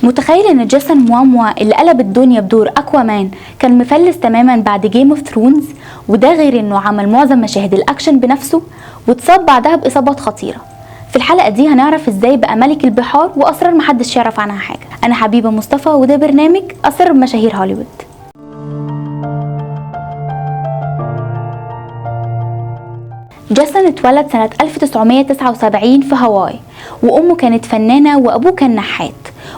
متخيل ان جيسون موموا اللي قلب الدنيا بدور اكوامان كان مفلس تماما بعد جيم اوف ثرونز، وده غير انه عمل معظم مشاهد الاكشن بنفسه واتصاب بعدها باصابات خطيره. في الحلقه دي هنعرف ازاي بقى ملك البحار واسرار محدش يعرف عنها حاجه. انا حبيبه مصطفى وده برنامج اسرار مشاهير هوليوود. جيسون اتولد سنة 1979 في هاواي، وأمه كانت فنانة وأبوه كان نحات،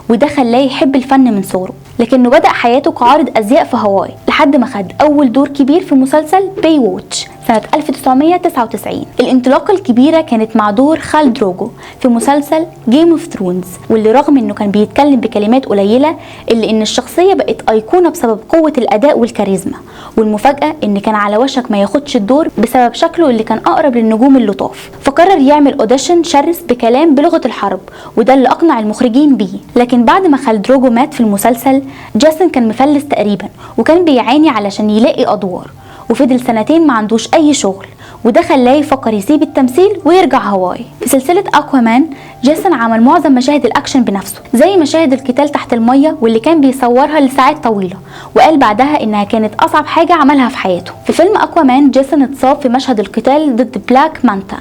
وده خلاه يحب الفن من صغره. لكنه بدأ حياته كعارض أزياء في هاواي لحد ما خد أول دور كبير في مسلسل باي ووتش سنة 1999. الانطلاقة الكبيرة كانت مع دور خال دروجو في مسلسل جيم اوف ثرونز، واللي رغم انه كان بيتكلم بكلمات قليلة الا ان الشخصية بقت ايقونة بسبب قوة الاداء والكاريزما. والمفاجأة ان كان على وشك ما ياخدش الدور بسبب شكله اللي كان اقرب للنجوم اللطاف، فقرر يعمل اوديشن شرس بكلام بلغة الحرب، وده اللي اقنع المخرجين بيه. لكن بعد ما خال دروجو مات في المسلسل، جيسون كان مفلس تقريبا وكان بيعاني علشان يلاقي ادوار، وفضل سنتين ما عندوش اي شغل، وده خلاه يفكر يسيب التمثيل ويرجع هاواي. في سلسلة اكوامان جيسون عمل معظم مشاهد الاكشن بنفسه، زي مشاهد القتال تحت المية واللي كان بيصورها لساعات طويلة، وقال بعدها انها كانت اصعب حاجة عملها في حياته. في فيلم اكوامان جيسون اتصاب في مشهد القتال ضد بلاك مانتا،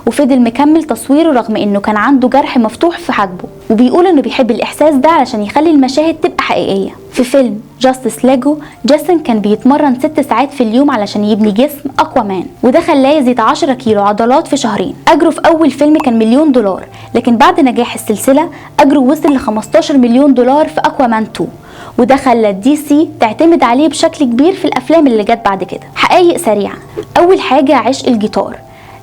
وفضل مكمل تصويره رغم انه كان عنده جرح مفتوح في حاجبه، وبيقول انه بيحب الاحساس ده علشان يخلي المشاهد تبقى حقيقية. في فيلم جاستس ليجو جيسون كان بيتمرن 6 ساعات في اليوم علشان يبني جسم اكوامان، وده خلاه يزيد 10 كيلو عضلات في شهرين. اجره في اول فيلم كان $1,000,000، لكن بعد نجاح السلسلة اجره وصل ل $15 مليون في اكوامان 2، وده خلى الدي سي تعتمد عليه بشكل كبير في الافلام اللي جت بعد كده. حقائق سريعة. اول حاجة عشق الجيتار.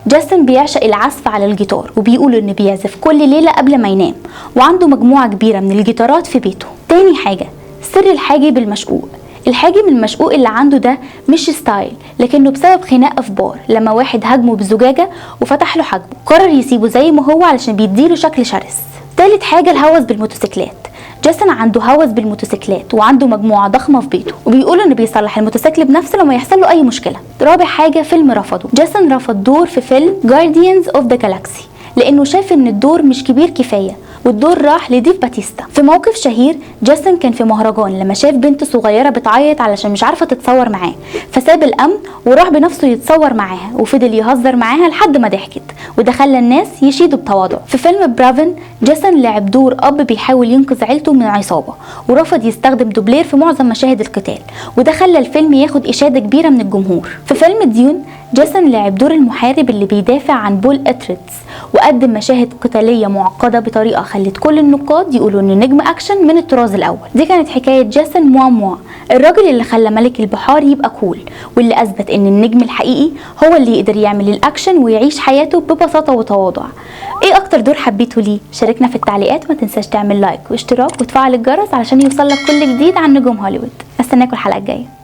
جيسون بيعشق العزف على الجيتار، وبيقول انه بيعزف كل ليلة قبل ما ينام، وعنده مجموعة كبيرة من الجيتارات في بيته. تاني حاجة سر الحاجب المشقوق. الحاجب المشقوق اللي عنده ده مش ستايل، لكنه بسبب خناقه في بار لما واحد هاجمه بزجاجه وفتح له حاجبه، قرر يسيبه زي ما هو علشان بيديله شكل شرس. تالت حاجه الهوس بالموتوسيكلات. جيسون عنده هوس بالموتوسيكلات وعنده مجموعه ضخمه في بيته، وبيقول انه بيصلح الموتوسيكل بنفسه لما يحصل له اي مشكله. رابع حاجه فيلم رفضه. جيسون رفض دور في فيلم Guardians of the Galaxy لانه شاف ان الدور مش كبير كفايه، والدور راح لديف باتيستا. في موقف شهير جيسون كان في مهرجان لما شاف بنت صغيره بتعيط علشان مش عارفه تتصور معاه، فساب الامن وراح بنفسه يتصور معاها، وفضل يهزر معاها لحد ما ضحكت، وده خلى الناس يشيدوا بتواضع. في فيلم برافن جيسون لعب دور اب بيحاول ينقذ عيلته من عصابه، ورفض يستخدم دوبلير في معظم مشاهد القتال، وده خلى الفيلم ياخد اشاده كبيره من الجمهور. في فيلم ديون جيسون لعب دور المحارب اللي بيدافع عن بول اتريتس، وقدم مشاهد قتاليه معقده بطريقه خلت كل النقاد يقولوا انه نجم اكشن من الطراز الاول. دي كانت حكايه جيسون موموا، الراجل اللي خلى ملك البحار يبقى كول، واللي اثبت ان النجم الحقيقي هو اللي يقدر يعمل الاكشن ويعيش حياته ببساطه وتواضع. ايه اكتر دور حبيته ليه؟ شاركنا في التعليقات، ما تنساش تعمل لايك واشتراك وتفعل الجرس علشان يوصلك كل جديد عن نجوم هوليوود. استناكم الحلقه الجايه.